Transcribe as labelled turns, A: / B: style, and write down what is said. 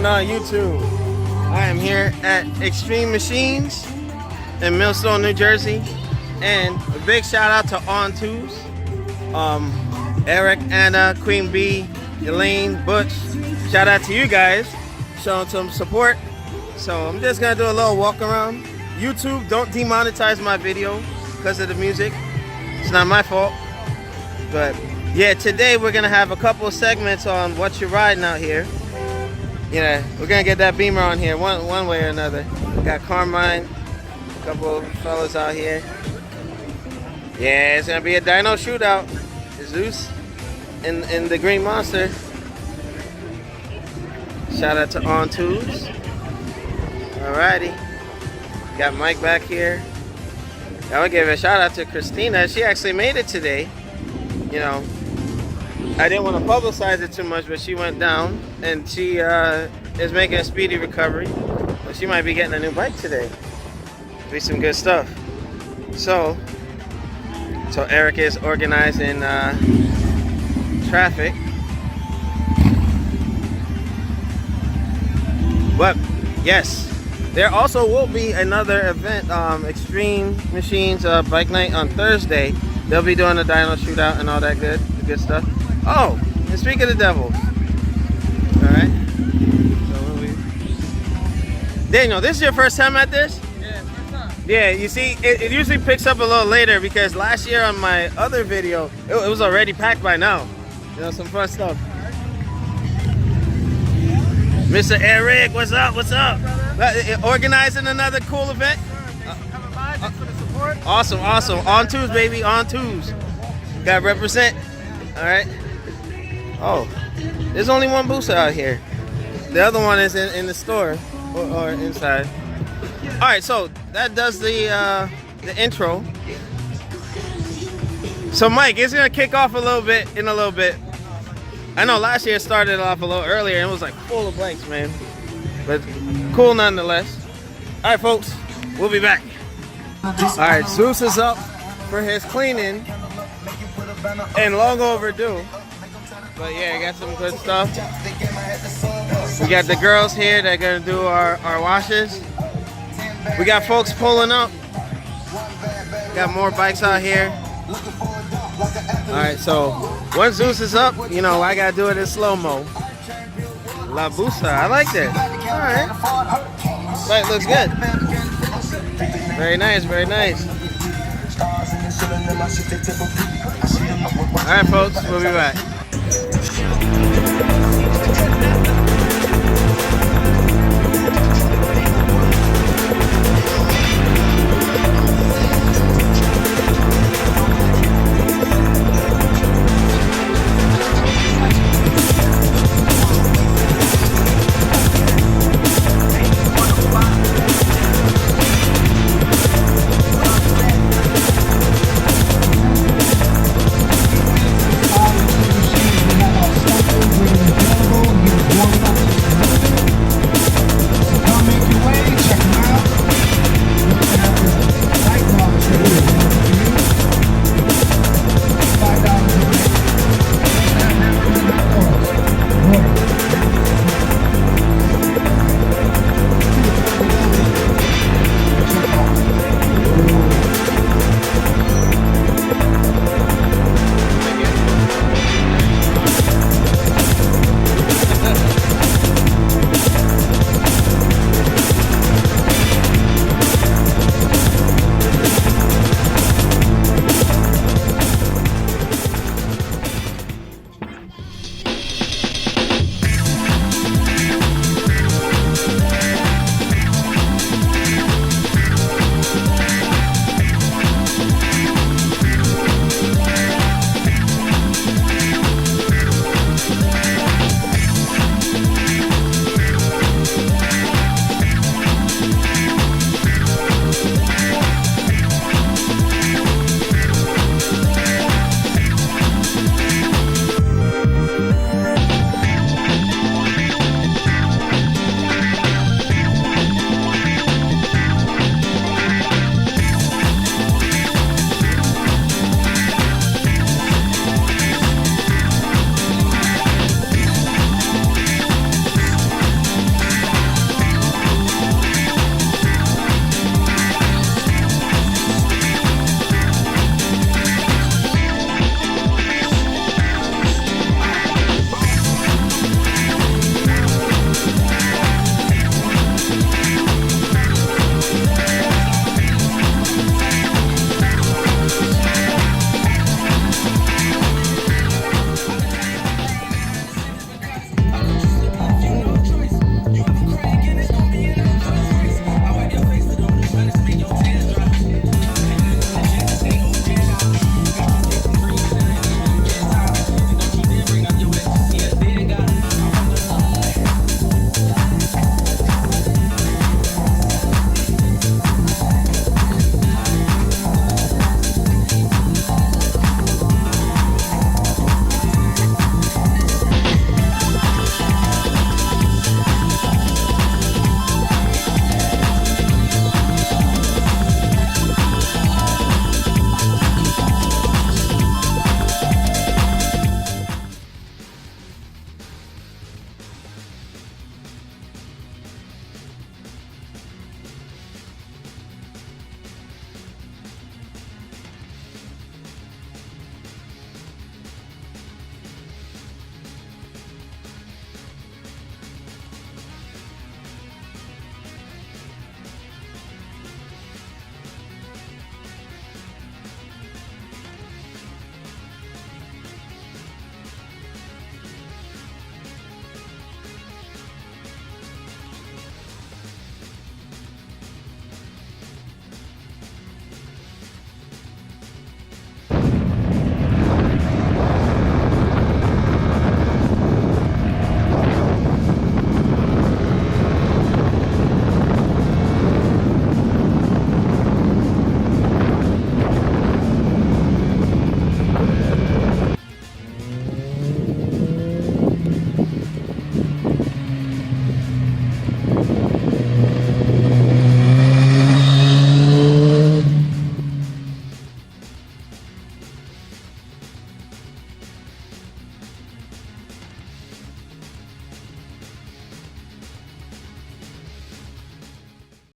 A: on YouTube? I am here at Xtreme Machines in Millstone, New Jersey, and a big shout out to ON2’s, Eric, Anna, Queen B, Elaine, Butch. Shout out to you guys showing some support. So I'm just gonna do a little walk around. YouTube, don't demonetize my video because of the music. It's not my fault. But yeah, today we're gonna have a couple of segments on what you're riding out here. Yeah, we're gonna get that Beamer on here one way or another. We got Carmine, a couple of fellas out here. Yeah, it's gonna be a dyno shootout. Zeus and the Green Monster. Shout out to ON2’s. Alrighty. Got Mike back here. I want to give a shout out to Christina. She actually made it today. You know, I didn't want to publicize it too much, but she went down and she is making a speedy recovery. So she might be getting a new bike today. Be some good stuff. So Eric is organizing traffic. But yes, there also will be another event, Xtreme Machines Bike Night on Thursday. They'll be doing a dyno shootout and all that good stuff. Oh, and speaking of the devils, all right. So Daniel, this is your first time at this?
B: Yeah, first time.
A: Yeah, you see, it usually picks up a little later because last year on my other video, it was already packed by now. You know, some fun stuff. Mr. Eric, what's up? What's up? Organizing another cool event.
B: Coming by, thanks for the support.
A: Awesome, awesome. ON2’s, baby, ON2’s. Gotta represent. All right. Oh, there's only one booster out here. The other one is in the store or inside. All right, so that does the intro. So Mike, it's gonna kick off in a little bit. I know last year it started off a little earlier and it was like full of bikes, man. But cool nonetheless. All right, folks, we'll be back. All right, Zeus is up for his cleaning and long overdue. But yeah, I got some good stuff. We got the girls here that are gonna do our washes. We got folks pulling up. Got more bikes out here. All right, so once Zeus is up, you know, I gotta do it in slow-mo. La Busa, I like that. All right. Bike looks good. Very nice, very nice. All right, folks, we'll be back.